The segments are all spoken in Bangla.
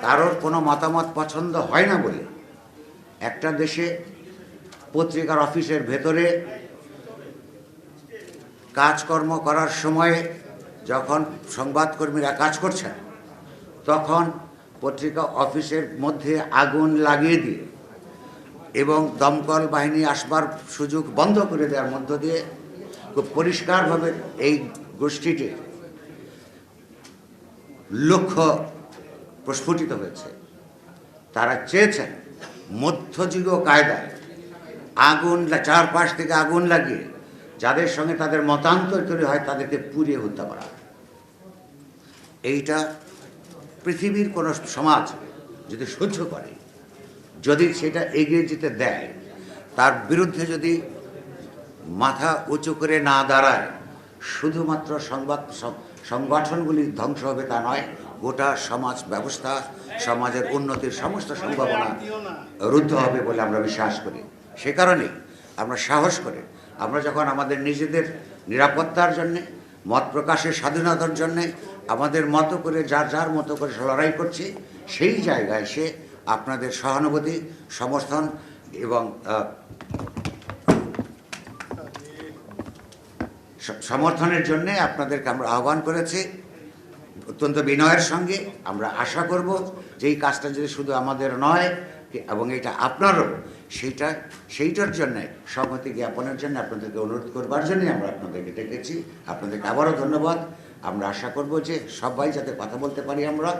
কারোর কোনো মতামত পছন্দ হয় না বলে একটা দেশে পত্রিকার অফিসের ভেতরে কাজকর্ম করার সময়ে যখন সংবাদকর্মীরা কাজ করছেন তখন পত্রিকা অফিসের মধ্যে আগুন লাগিয়ে দিয়ে এবং দমকল বাহিনী আসবার সুযোগ বন্ধ করে দেওয়ার মধ্য দিয়ে খুব পরিষ্কারভাবে এই গোষ্ঠীটির লক্ষ্য প্রস্ফুটিত হয়েছে। তারা চেয়েছেন মধ্যযুগীয় কায়দায় আগুন চারপাশ থেকে আগুন লাগিয়ে যাদের সঙ্গে তাদের মতান্তর তৈরি হয় তাদেরকে পুড়িয়ে হত্যা করা। এইটা পৃথিবীর কোনো সমাজ যদি সহ্য করে, যদি সেটা এগিয়ে যেতে দেয়, তার বিরুদ্ধে যদি মাথা উঁচু করে না দাঁড়ায়, শুধুমাত্র সংগঠনগুলি ধ্বংস হবে তা নয়, গোটা সমাজ ব্যবস্থা, সমাজের উন্নতির সমস্ত সম্ভাবনা রুদ্ধ হবে বলে আমরা বিশ্বাস করি। সে কারণেই আমরা সাহস করে আমরা যখন আমাদের নিজেদের নিরাপত্তার জন্যে, মত প্রকাশের স্বাধীনতার জন্যে আমাদের মতো করে যার যার মতো করে লড়াই করছি, সেই জায়গায় এসে আপনাদের সহানুভূতি, সমর্থন এবং সমর্থনের জন্যে আপনাদেরকে আমরা আহ্বান করেছি অত্যন্ত বিনয়ের সঙ্গে। আমরা আশা করব যে এই কাজটা যদি শুধু আমাদের নয় এবং এটা আপনারও, সেইটার জন্যে সম্মতি জ্ঞাপনের জন্য আপনাদেরকে অনুরোধ করবার জন্যই আমরা আপনাদেরকে ডেকেছি। আপনাদেরকে আবারও ধন্যবাদ। আমরা আশা করব যে সবাই যাতে কথা বলতে পারি, আমরা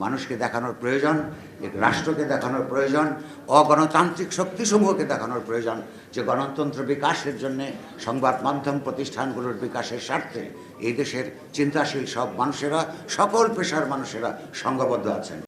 মানুষকে দেখানোর প্রয়োজন, রাষ্ট্রকে দেখানোর প্রয়োজন, অগণতান্ত্রিক শক্তিসমূহকে দেখানোর প্রয়োজন যে গণতন্ত্র বিকাশের জন্যে সংবাদ মাধ্যম প্রতিষ্ঠানগুলোর বিকাশের স্বার্থে এই দেশের চিন্তাশীল সব মানুষেরা, সকল পেশার মানুষেরা সংঘবদ্ধ আছেন।